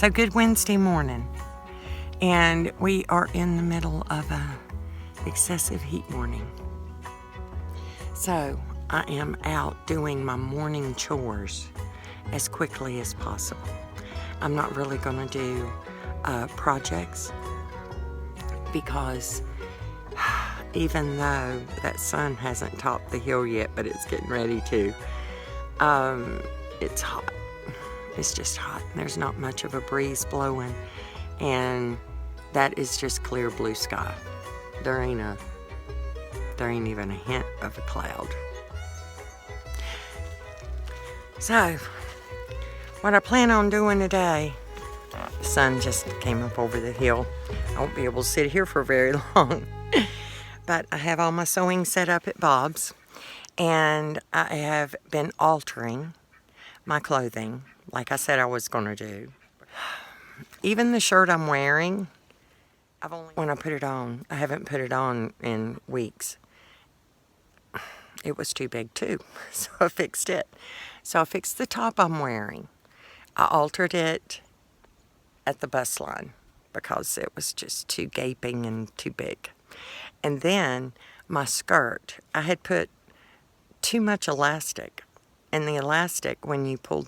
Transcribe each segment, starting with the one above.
So good Wednesday morning, and we are in the middle of a excessive heat warning. So I am out doing my morning chores as quickly as possible. I'm not really going to do projects because even though that sun hasn't topped the hill yet, but it's getting ready to, it's hot. It's just hot. There's not much of a breeze blowing, and that is just clear blue sky. There ain't even a hint of a cloud. So, what I plan on doing today, the sun just came up over the hill. I won't be able to sit here for very long. But I have all my sewing set up at Bob's, and I have been altering my clothing like I said I was going to do. Even the shirt I'm wearing, when I put it on, I haven't put it on in weeks. It was too big too, so I fixed it. So I fixed the top I'm wearing. I altered it at the bust line because it was just too gaping and too big. And then my skirt, I had put too much elastic. And the elastic, when you pull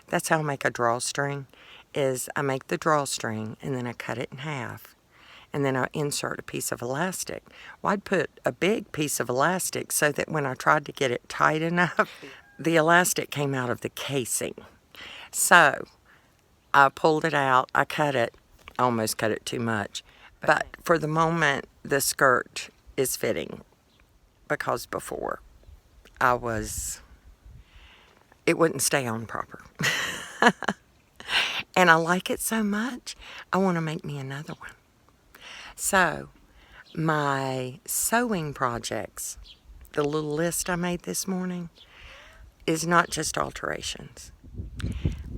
that's how I make a drawstring, is I make the drawstring and then I cut it in half. And then I insert a piece of elastic. Well, I'd put a big piece of elastic so that when I tried to get it tight enough, the elastic came out of the casing. So I pulled it out, I cut it, almost cut it too much. But for the moment, the skirt is fitting because before it wouldn't stay on proper. And I like it so much, I want to make me another one. So, my sewing projects, the little list I made this morning, is not just alterations.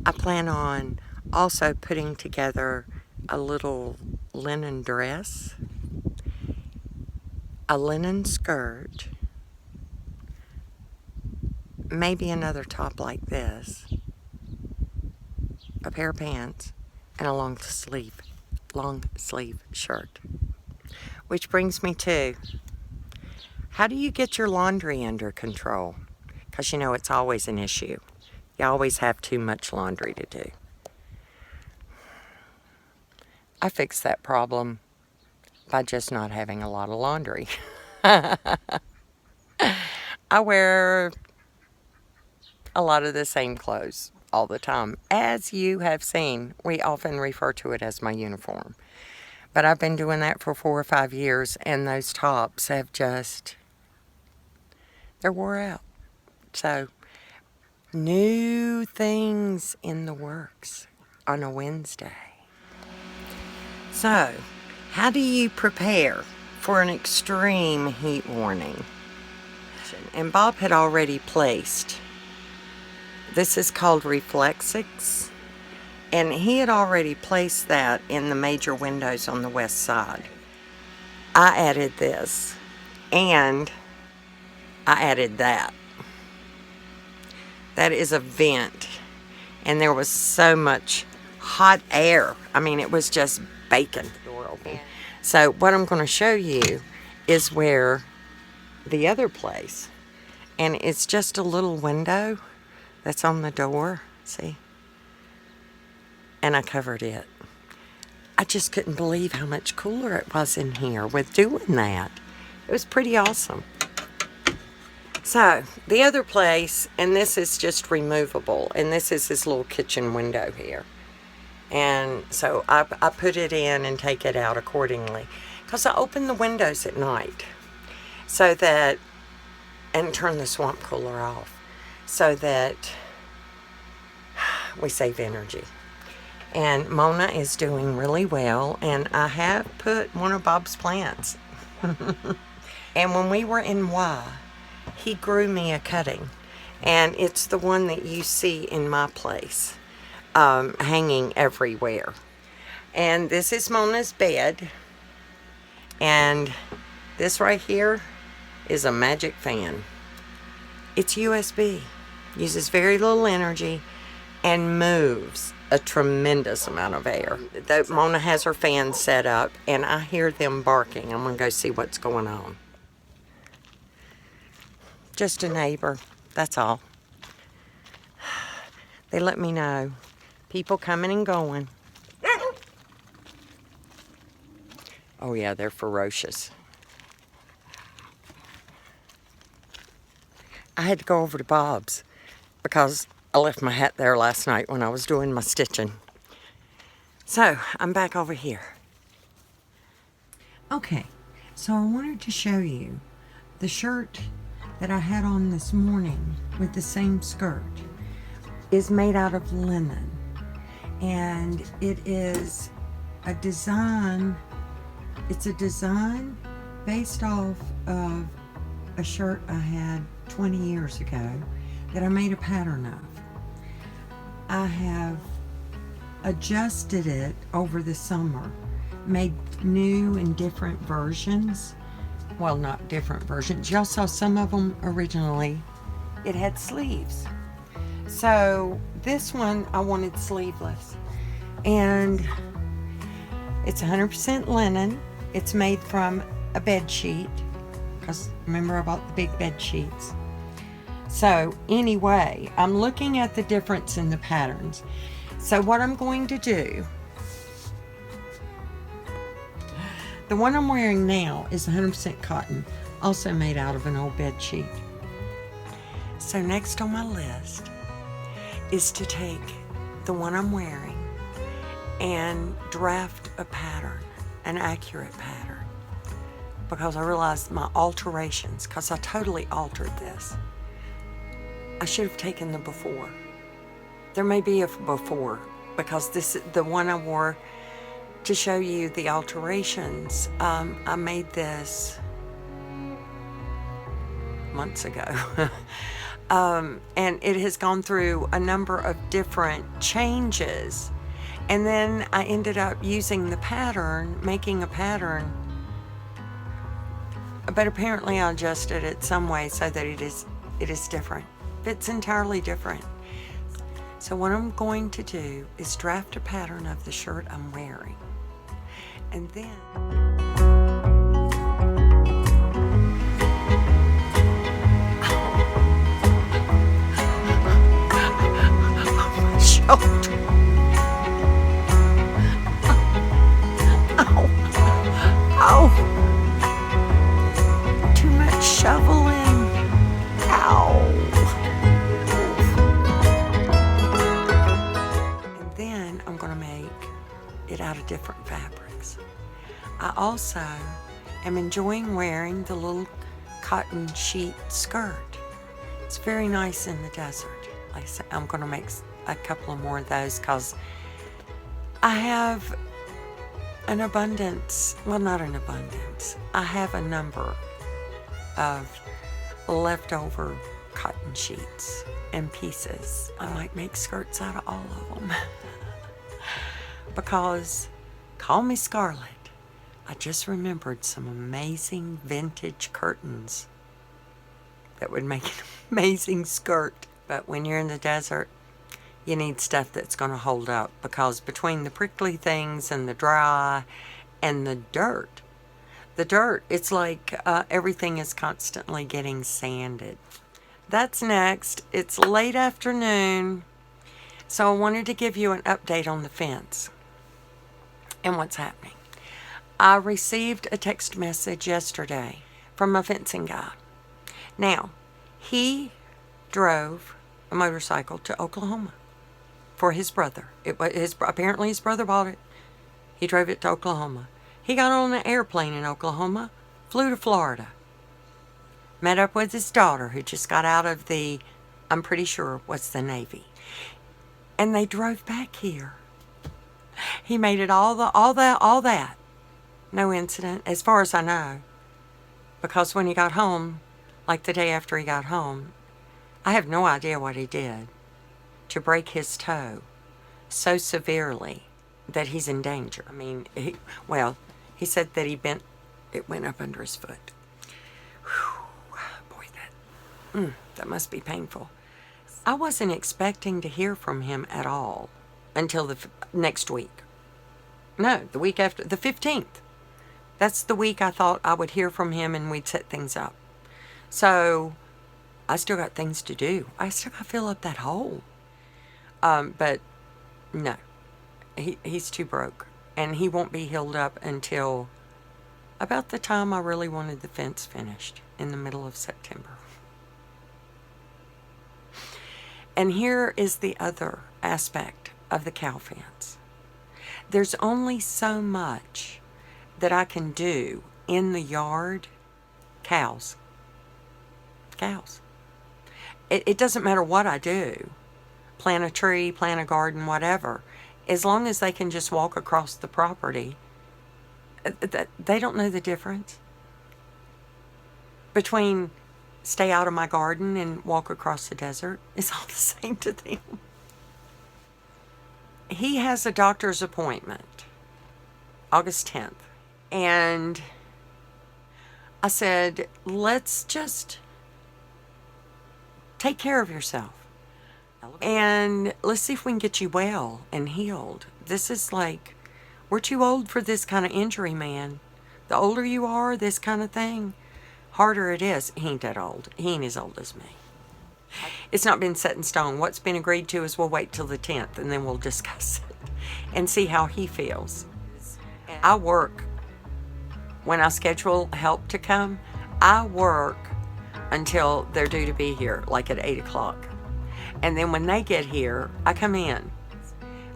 I plan on also putting together a little linen dress, a linen skirt, maybe another top like this, a pair of pants, and a long sleeve shirt. Which brings me to, how do you get your laundry under control? Because you know it's always an issue. You always have too much laundry to do. I fixed that problem by just not having a lot of laundry. I wear a lot of the same clothes all the time. As you have seen, we often refer to it as my uniform. But I've been doing that for 4 or 5 years, and those tops have they're wore out. So, new things in the works on a Wednesday. So, how do you prepare for an extreme heat warning? And Bob had already placed, this is called Reflexix, and he had already placed that in the major windows on the west side. I added this, and I added that. That is a vent, and there was so much hot air. I mean, it was just baking. The door open. So what I'm going to show you is where the other place, and it's just a little window that's on the door, see? And I covered it. I just couldn't believe how much cooler it was in here with doing that. It was pretty awesome. So, the other place, and this is just removable, and this is his little kitchen window here. And so I put it in and take it out accordingly. Because I open the windows at night so that, and turn the swamp cooler off so that we save energy. And Mona is doing really well, and I have put one of Bob's plants. And when we were in Y, he grew me a cutting, and it's the one that you see in my place, hanging everywhere. And this is Mona's bed, and this right here is a magic fan. It's USB, uses very little energy, and moves a tremendous amount of air. Mona has her fan set up, and I hear them barking. I'm going to go see what's going on. Just a neighbor, that's all. They let me know. People coming and going. Oh yeah, they're ferocious. I had to go over to Bob's because I left my hat there last night when I was doing my stitching. So, I'm back over here. Okay, so I wanted to show you the shirt that I had on this morning with the same skirt is made out of linen. And it is a design, it's a design based off of a shirt I had 20 years ago that I made a pattern of. I have adjusted it over the summer, made new and different versions. Well, not different versions. Y'all saw some of them originally. It had sleeves. So this one I wanted sleeveless. And it's 100% linen. It's made from a bed sheet. Because remember I bought the big bed sheets. So anyway, I'm looking at the difference in the patterns. So what I'm going to do, the one I'm wearing now is 100% cotton, also made out of an old bed sheet. So next on my list is to take the one I'm wearing and draft a pattern, an accurate pattern, because I realized my alterations, because I totally altered this. I should have taken the before. There may be a before, because this is the one I wore to show you the alterations. I made this months ago. And it has gone through a number of different changes. And then I ended up using the pattern, making a pattern. But apparently I adjusted it some way so that it is different. It's entirely different. So what I'm going to do is draft a pattern of the shirt I'm wearing. And then my shoulder. Oh. Too much shoveling. Ow. And then I'm going to make it out of different fabrics. I also am enjoying wearing the little cotton sheet skirt. It's very nice in the desert. Like I said, I'm going to make a couple of more of those because I have an abundance, well, not an abundance. I have a number of leftover cotton sheets and pieces. I might make skirts out of all of them. Because, call me Scarlet, I just remembered some amazing vintage curtains that would make an amazing skirt. But when you're in the desert, you need stuff that's going to hold up, because between the prickly things and the dry and the dirt, it's like everything is constantly getting sanded. That's next. It's late afternoon, so I wanted to give you an update on the fence and what's happening. I received a text message yesterday from a fencing guy. Now, he drove a motorcycle to Oklahoma for his brother. Apparently his brother bought it. He drove it to Oklahoma. He got on an airplane in Oklahoma, flew to Florida, met up with his daughter who just got out of the, I'm pretty sure was the Navy, and they drove back here. He made it all that. No incident, as far as I know, because when he got home, like the day after he got home, I have no idea what he did to break his toe so severely that he's in danger. I mean, he said that it went up under his foot. Whew, boy, that must be painful. I wasn't expecting to hear from him at all. until the next week. No, the week after, the 15th. That's the week I thought I would hear from him and we'd set things up. So I still got things to do. I still got to fill up that hole. But no, he's too broke. And he won't be healed up until about the time I really wanted the fence finished, in the middle of September. And here is the other aspect of the cow fence. There's only so much that I can do in the yard. Cows. It doesn't matter what I do. Plant a tree, plant a garden, whatever. As long as they can just walk across the property, they don't know the difference between stay out of my garden and walk across the desert. It's all the same to them. He has a doctor's appointment August 10th. And I said, let's just take care of yourself. And let's see if we can get you well and healed. This is like, we're too old for this kind of injury, man. The older you are, this kind of thing, harder it is. He ain't that old. He ain't as old as me. It's not been set in stone. What's been agreed to is we'll wait till the 10th and then we'll discuss it and see how he feels. I work, when I schedule help to come, I work until they're due to be here, like at 8 o'clock. And then when they get here, I come in.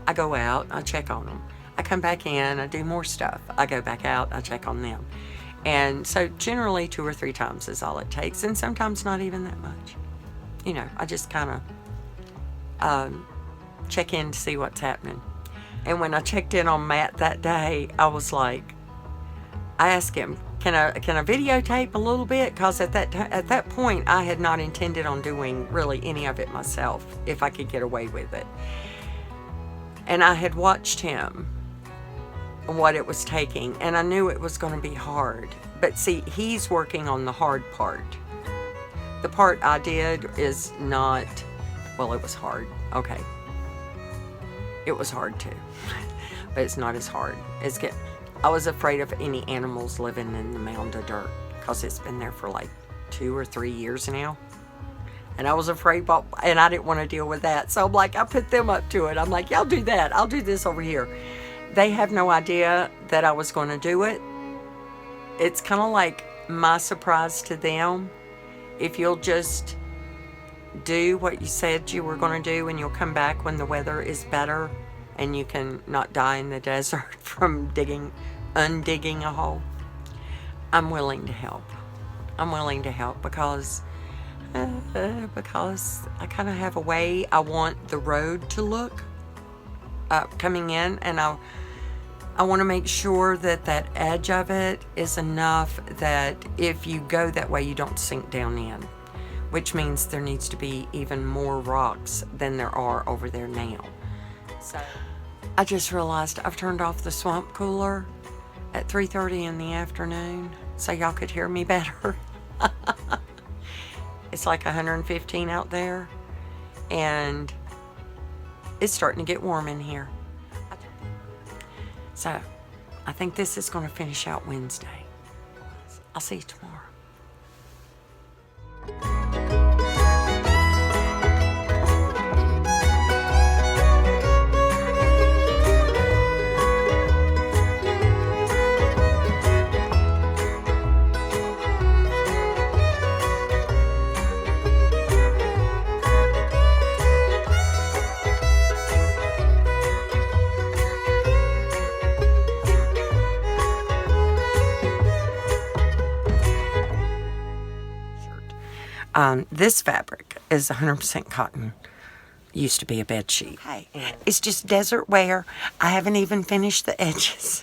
I go out, I check on them. I come back in, I do more stuff. I go back out, I check on them. And so generally 2 or 3 times is all it takes, and sometimes not even that much. You know, I just kind of check in to see what's happening. And when I checked in on Matt that day, I was like, I asked him, can I videotape a little bit? Because at that point, I had not intended on doing really any of it myself, if I could get away with it. And I had watched him, what it was taking, and I knew it was going to be hard. But see, he's working on the hard part. The part I did is not, well, it was hard. Okay. It was hard too, but it's not as hard. I was afraid of any animals living in the mound of dirt because it's been there for like 2 or 3 years now. And I was afraid, and I didn't want to deal with that. So I'm like, I put them up to it. I'm like, y'all do that. I'll do this over here. They have no idea that I was going to do it. It's kind of like my surprise to them. If you'll just do what you said you were going to do, and you'll come back when the weather is better and you can not die in the desert from undigging a hole. I'm willing to help. I'm willing to help because I kind of have a way I want the road to look coming in, and I want to make sure that that edge of it is enough that if you go that way, you don't sink down in, which means there needs to be even more rocks than there are over there now. So I just realized I've turned off the swamp cooler at 3:30 in the afternoon so y'all could hear me better. It's like 115 out there, and it's starting to get warm in here. So I think this is going to finish out Wednesday. I'll see you tomorrow. This fabric is 100% cotton. Used to be a bed sheet. Hey, it's just desert wear. I haven't even finished the edges.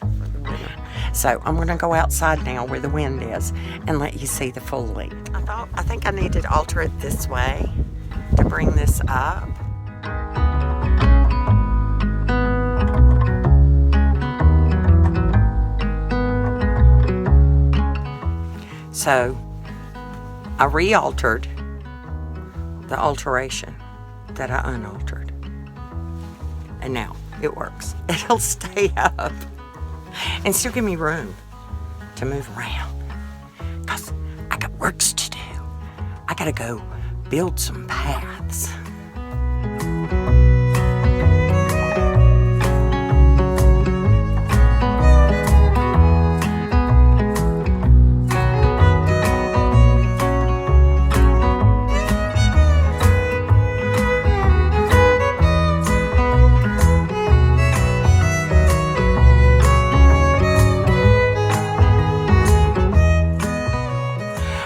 So I'm going to go outside now where the wind is and let you see the full length. I think I need to alter it this way to bring this up. So I re-altered the alteration that I unaltered. And now it works. It'll stay up and still give me room to move around. Because I got works to do. I gotta go build some paths.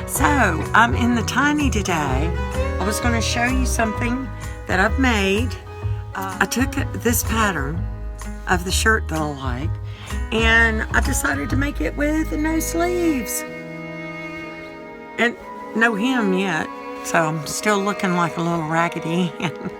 So, I'm in the tiny today. I was going to show you something that I've made. I took this pattern of the shirt that I like, and I decided to make it with no sleeves. And no hem yet, so I'm still looking like a little Raggedy Ann.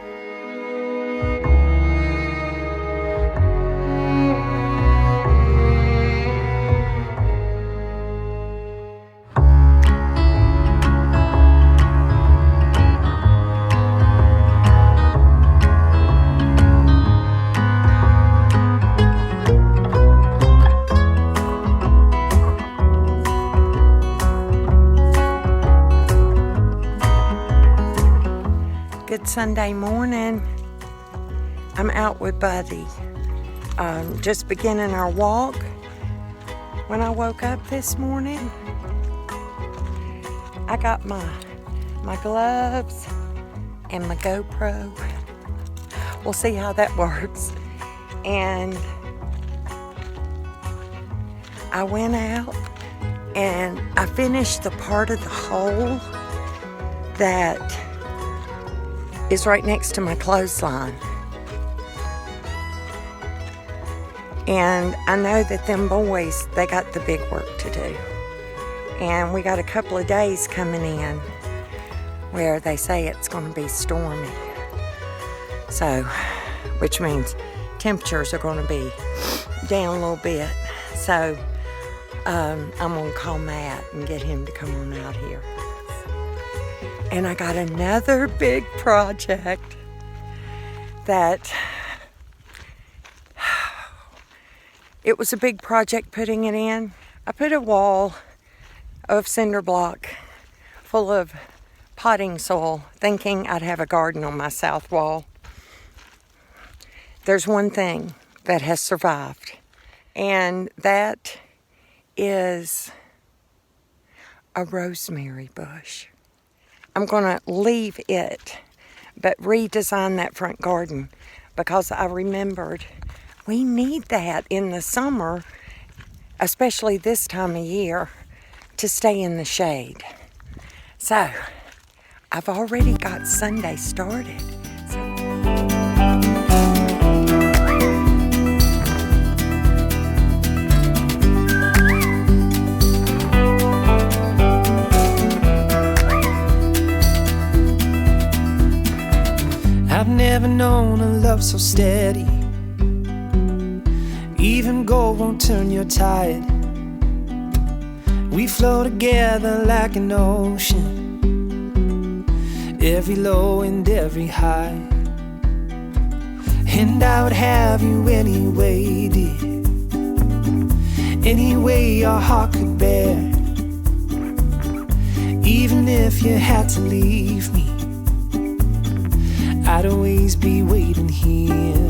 Good Sunday morning. I'm out with Buddy. Just beginning our walk. When I woke up this morning, I got my gloves and my GoPro. We'll see how that works. And I went out and I finished the part of the hole that is right next to my clothesline. And I know that them boys, they got the big work to do. And we got a couple of days coming in where they say it's going to be stormy. So, which means temperatures are going to be down a little bit. So, I'm going to call Matt and get him to come on out here. And I got another big project that it was a big project putting it in. I put a wall of cinder block full of potting soil, thinking I'd have a garden on my south wall. There's one thing that has survived, and that is a rosemary bush. I'm going to leave it, but redesign that front garden, because I remembered we need that in the summer, especially this time of year, to stay in the shade. So, I've already got Sunday started. I've never known a love so steady. Even gold won't turn your tide. We flow together like an ocean, every low and every high. And I would have you anyway, dear, any way your heart could bear. Even if you had to leave me, I'd always be waiting here.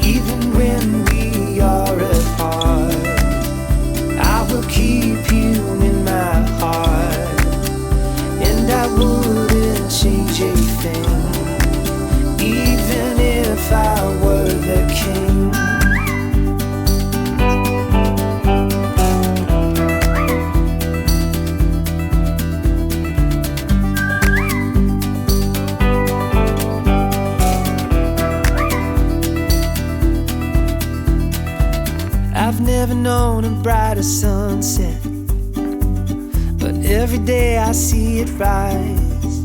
Even when we are apart, I will keep you in my heart. And I wouldn't change a thing, even if I were the king. I've never known a brighter sunset, but every day I see it rise.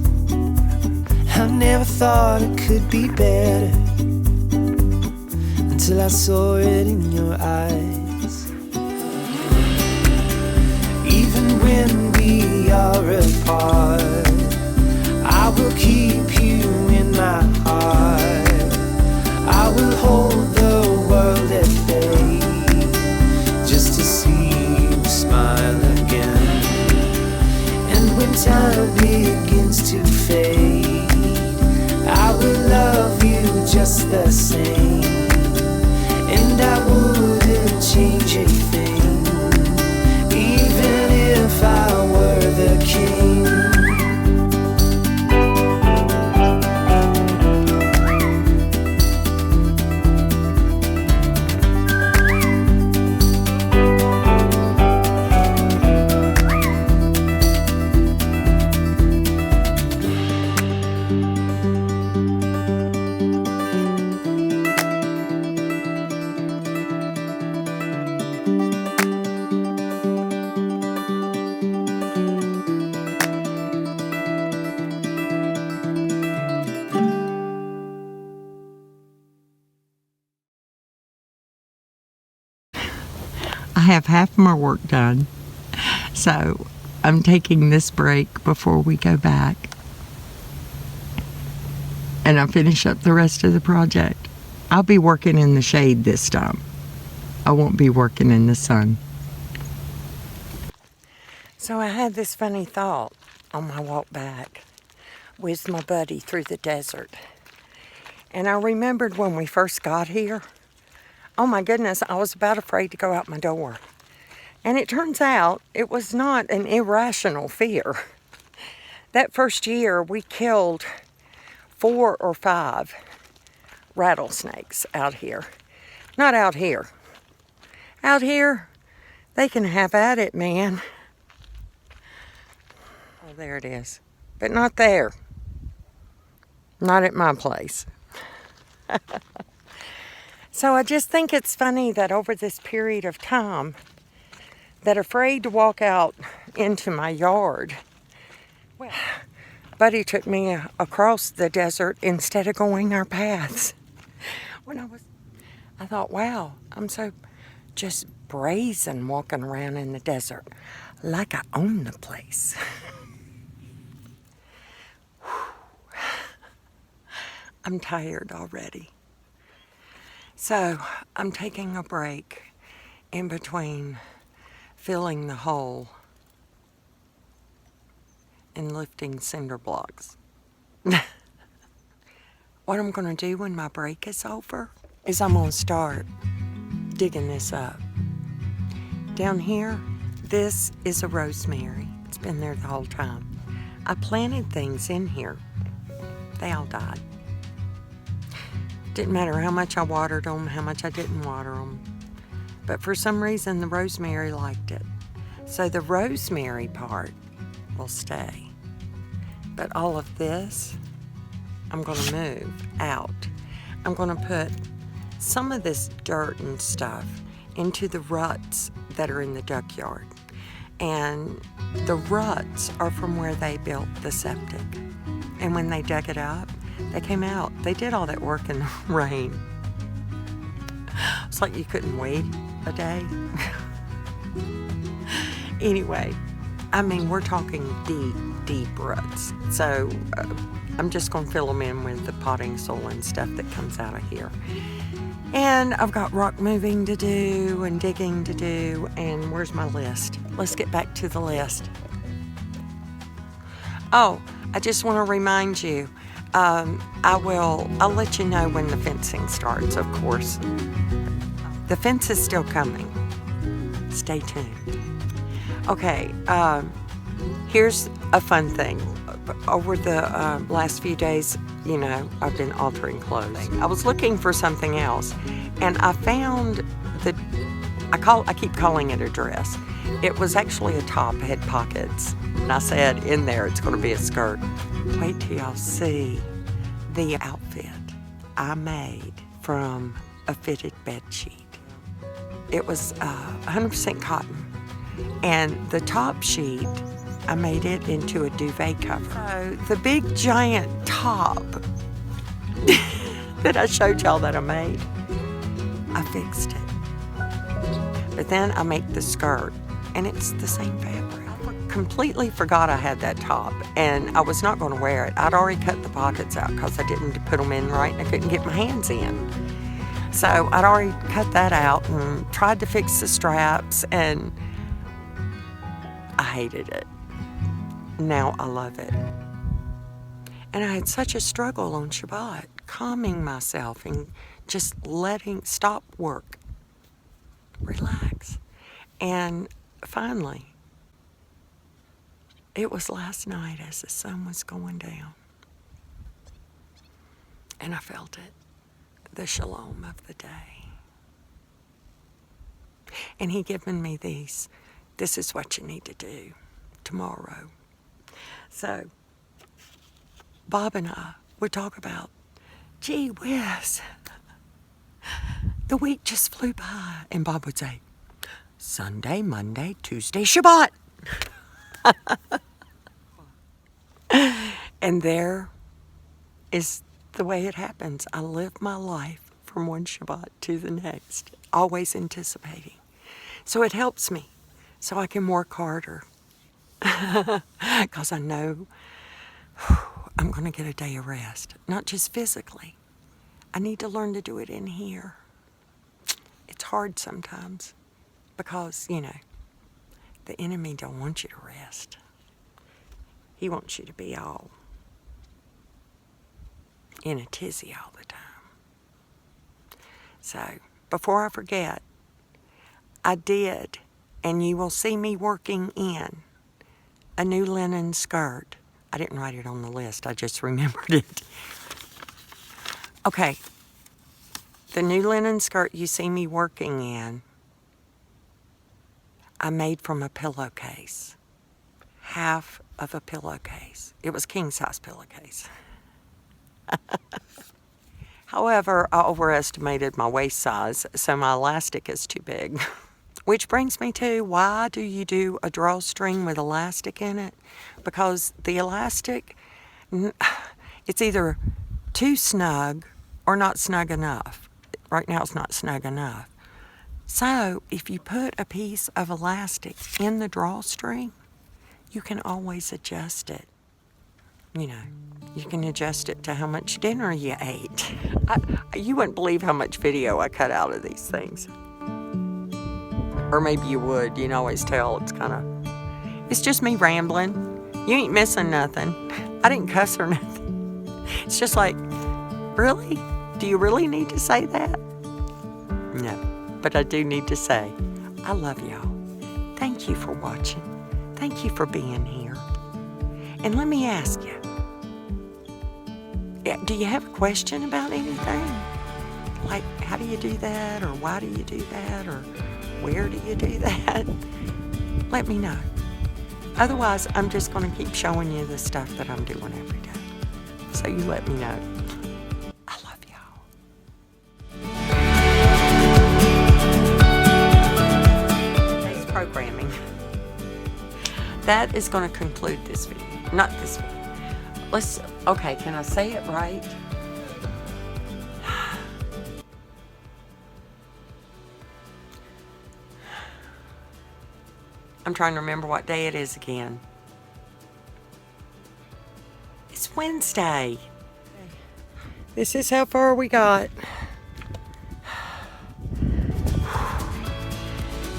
I never thought it could be better until I saw it in your eyes. Even when we are apart, I will keep you in my heart. begins to fade, I will love you just the same, and I wouldn't change a thing, even if I were the king. I have half my work done, so I'm taking this break before we go back, and I finish up the rest of the project. I'll be working in the shade this time. I won't be working in the sun. So I had this funny thought on my walk back with my buddy through the desert, and I remembered when we first got here. Oh my goodness, I was about afraid to go out my door. And it turns out it was not an irrational fear. That first year we killed 4 or 5 rattlesnakes out here. Not out here. Out here, they can have at it, man. Oh, there it is. But not there. Not at my place. So I just think it's funny that over this period of time, that afraid to walk out into my yard, well, Buddy took me across the desert instead of going our paths. I thought, wow, I'm so just brazen walking around in the desert, like I own the place. I'm tired already. So I'm taking a break in between filling the hole and lifting cinder blocks. What I'm going to do when my break is over is I'm going to start digging this up. Down here, this is a rosemary. It's been there the whole time. I planted things in here. They all died. Didn't matter how much I watered them, how much I didn't water them. But for some reason, the rosemary liked it. So the rosemary part will stay. But all of this, I'm going to move out. I'm going to put some of this dirt and stuff into the ruts that are in the duckyard. And the ruts are from where they built the septic. And when they dug it up, they came out. They did all that work in the rain. It's like you couldn't wait a day. Anyway, I mean, we're talking deep ruts. So I'm just going to fill them in with the potting soil and stuff that comes out of here. And I've got rock moving to do and digging to do. And where's my list? Let's get back to the list. Oh, I just want to remind you, I'll let you know when the fencing starts, of course. The fence is still coming. Stay tuned. Okay, here's a fun thing. Over the last few days, you know, I've been altering clothing. I was looking for something else, and I found I keep calling it a dress. It was actually a top, it had pockets. And I said, in there, it's going to be a skirt. Wait till y'all see the outfit I made from a fitted bed sheet. It was 100% cotton. And the top sheet, I made it into a duvet cover. So the big giant top that I showed y'all that I made, I fixed it. But then I make the skirt, and it's the same fabric. I completely forgot I had that top, and I was not going to wear it. I'd already cut the pockets out because I didn't put them in right, and I couldn't get my hands in. So I'd already cut that out and tried to fix the straps, and I hated it. now I love it. And I had such a struggle on Shabbat, calming myself and just stop work, relax. And finally, it was last night as the sun was going down. And I felt it, the shalom of the day. And he given me these. This is what you need to do tomorrow. So, Bob and I would talk about, gee whiz, the week just flew by. And Bob would say, Sunday, Monday, Tuesday, Shabbat. And there is the way it happens. I live my life from one Shabbat to the next, always anticipating. So it helps me so I can work harder. Because I know I'm going to get a day of rest, not just physically. I need to learn to do it in here. It's hard sometimes because, the enemy don't want you to rest. He wants you to be all in a tizzy all the time. So, before I forget, I did, and you will see me working in a new linen skirt. I didn't write it on the list, I just remembered it. Okay, the new linen skirt you see me working in, I made from a pillowcase. Half of a pillowcase. It was king-size pillowcase. However, I overestimated my waist size, so my elastic is too big. Which brings me to, why do you do a drawstring with elastic in it? Because the elastic, it's either too snug or not snug enough. Right now it's not snug enough. So if you put a piece of elastic in the drawstring, you can always adjust it. You can adjust it to how much dinner you ate. You wouldn't believe how much video I cut out of these things. Or maybe you would. You can always tell it's just me rambling. You ain't missing nothing. I didn't cuss or nothing. It's just like, really? Do you really need to say that? No, but I do need to say, I love y'all. Thank you for watching. Thank you for being here. And let me ask you, do you have a question about anything? Like, how do you do that? Or why do you do that? Or where do you do that? Let me know. Otherwise, I'm just going to keep showing you the stuff that I'm doing every day. So you let me know. I love y'all. Today's programming. That is going to conclude this video. Not this video. Okay, can I say it right? I'm trying to remember what day it is again. It's Wednesday. This is how far we got.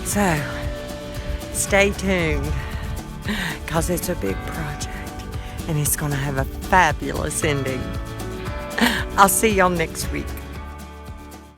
So, stay tuned, because it's a big project, and it's going to have a fabulous ending. I'll see y'all next week.